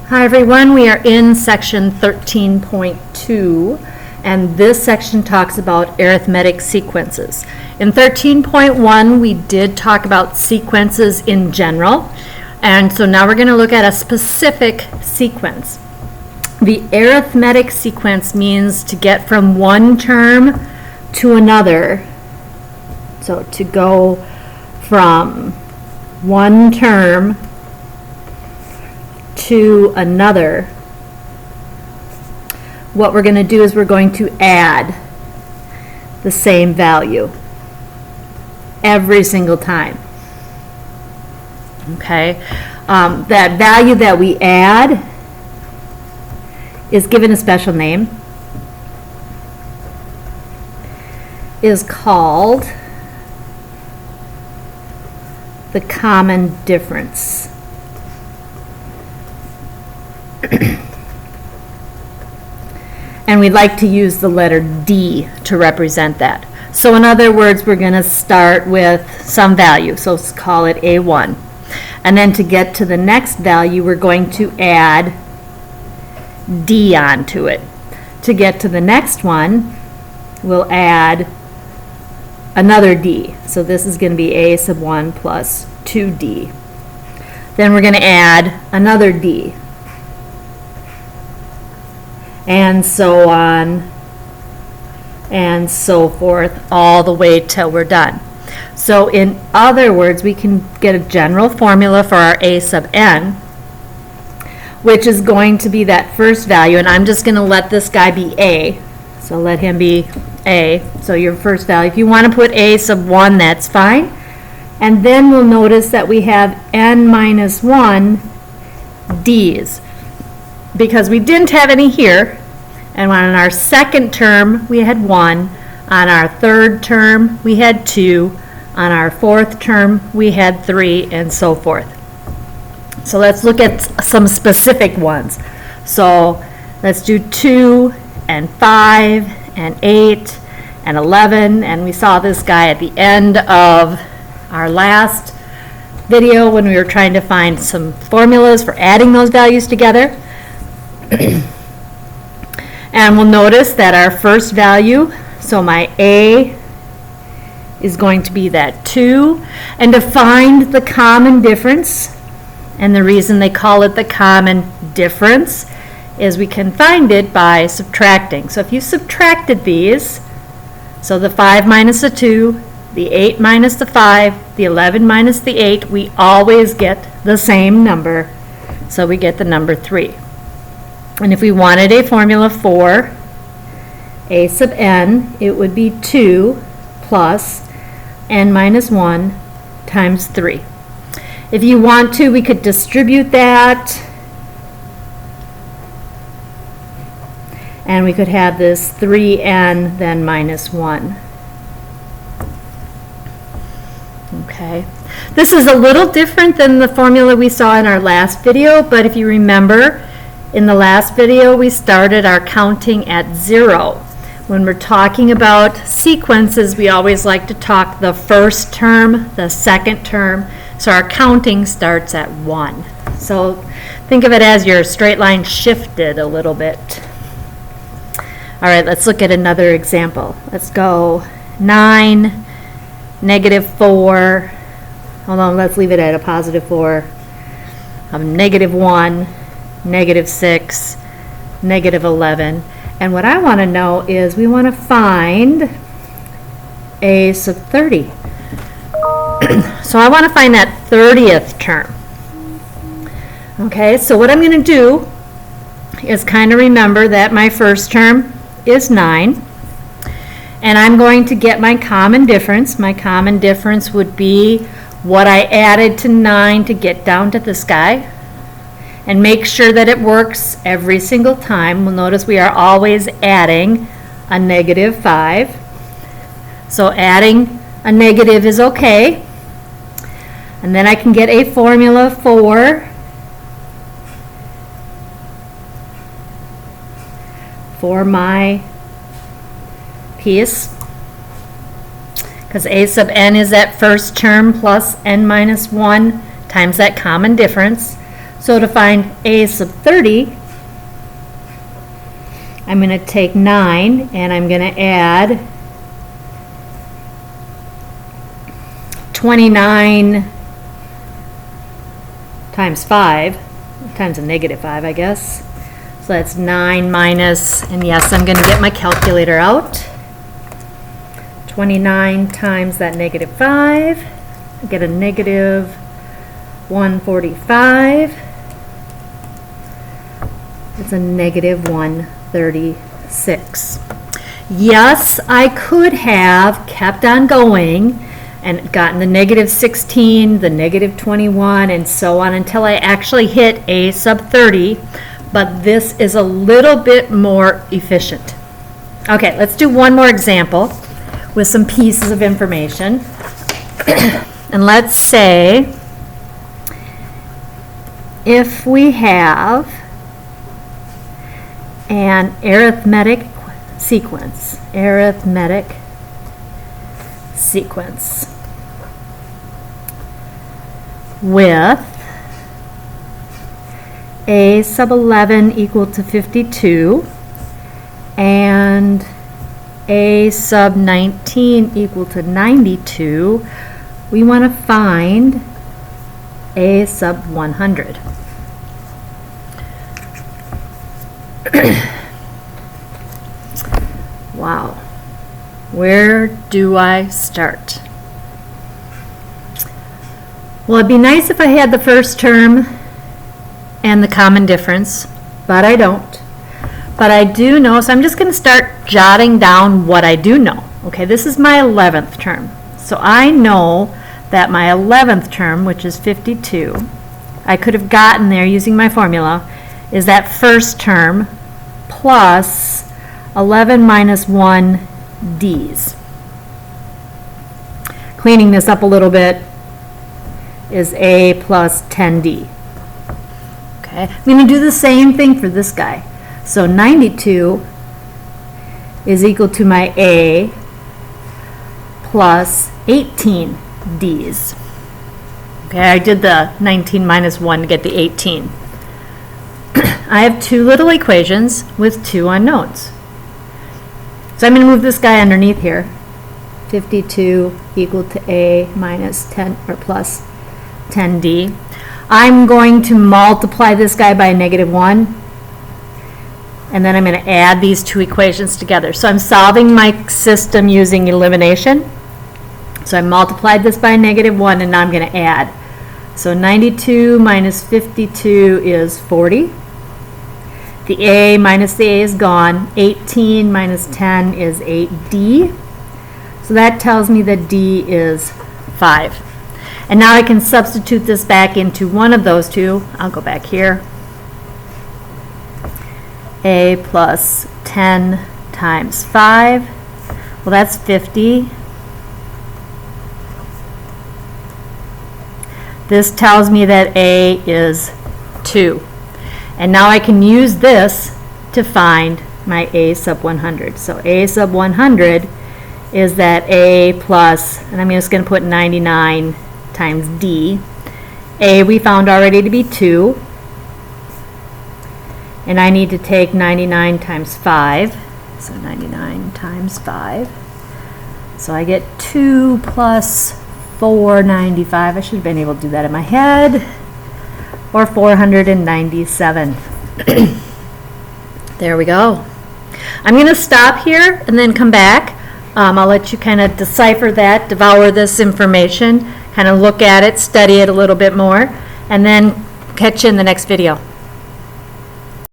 Hi everyone, we are in section 13.2 and this section talks about arithmetic sequences. In 13.1 we did talk about sequences in general, and so now we're going to look at a specific sequence. The arithmetic sequence means to get from one term to another. So to go from one term to another, what we're going to do is we're going to add the same value every single time. Okay, that value that we add is given a special name, is called the common difference. And we'd like to use the letter D to represent that. So in other words, we're going to start with some value, so let's call it A1. And then to get to the next value, we're going to add D onto it. To get to the next one, we'll add another D. So this is going to be A sub 1 plus 2D. Then we're going to add another D. And so on and so forth all the way till we're done. So in other words, we can get a general formula for our A sub n, which is going to be that first value, and I'm just going to let this guy be A. So let him be A. So your first value. If you want to put A sub 1, that's fine. And then we'll notice that we have n minus 1 D's, because we didn't have any here. And on our second term, we had 1. On our third term, we had 2. On our fourth term, we had 3, and so forth. So let's look at some specific ones. So let's do 2 and 5 and 8 and 11. And we saw this guy at the end of our last video when we were trying to find some formulas for adding those values together. And we'll notice that our first value, so my A is going to be that 2. And to find the common difference, and the reason they call it the common difference is we can find it by subtracting. So if you subtracted these, so the 5 minus the 2, the 8 minus the 5, the 11 minus the 8, we always get the same number. So we get the number 3. And if we wanted a formula for A sub n, it would be 2 plus n minus 1 times 3. If you want to, we could distribute that, and we could have this 3n then minus 1. Okay. This is a little different than the formula we saw in our last video, but if you remember, in the last video we started our counting at 0. When we're talking about sequences, we always like to talk the first term, the second term, so our counting starts at 1. So think of it as your straight line shifted a little bit. All right, let's look at another example. Let's go 9, negative 4. Hold on, let's leave it at a positive 4. Negative 1, negative 6, negative 11. And what I want to know is we want to find A sub 30. So I want to find that 30th term. Okay, so what I'm going to do is kind of remember that my first term is 9. And I'm going to get my common difference. My common difference would be what I added to 9 to get down to this guy. And make sure that it works every single time. We'll notice we are always adding a negative 5. So adding a negative is okay. And then I can get a formula for my piece. Because A sub n is that first term plus n minus 1 times that common difference. So to find a sub 30, I'm going to take 9 and I'm going to add 29 times 5, times a negative 5, I guess. So that's 9 minus, and yes, I'm going to get my calculator out. 29 times that negative 5, I get a negative 145. It's a negative 136. Yes, I could have kept on going and gotten the negative 16, the negative 21, and so on until I actually hit a sub 30, but this is a little bit more efficient. Okay, let's do one more example with some pieces of information. And let's say if we have an arithmetic sequence, with a sub 11 equal to 52 and a sub 19 equal to 92, we want to find a sub 100. Wow. Where do I start? Well, it'd be nice if I had the first term and the common difference, but I don't. But I do know, so I'm just going to start jotting down what I do know. Okay, this is my 11th term. So I know that my 11th term, which is 52, I could have gotten there using my formula, is that first term plus 11 minus 1 d's. Cleaning this up a little bit is a plus 10d. Okay, I'm going to do the same thing for this guy. So 92 is equal to my a plus 18 d's. Okay, I did the 19 minus 1 to get the 18. I have two little equations with two unknowns. So I'm going to move this guy underneath here. 52 equal to a minus 10 or plus 10d. I'm going to multiply this guy by a negative 1. And then I'm going to add these two equations together. So I'm solving my system using elimination. So I multiplied this by a negative 1, and now I'm going to add. So 92 minus 52 is 40. The a minus the a is gone. 18 minus 10 is 8d. So that tells me that d is 5. And now I can substitute this back into one of those two. I'll go back here. A plus 10 times 5. Well, that's 50. This tells me that a is 2. And now I can use this to find my a sub 100. So a sub 100 is that a plus, and I'm just going to put 99 times d. A we found already to be 2. And I need to take 99 times 5. So 99 times 5. So I get 2 plus 495. I should have been able to do that in my head. Or 497. There we go. I'm going to stop here and then come back. I'll let you kind of decipher that, devour this information, kind of look at it, study it a little bit more, and then catch you in the next video.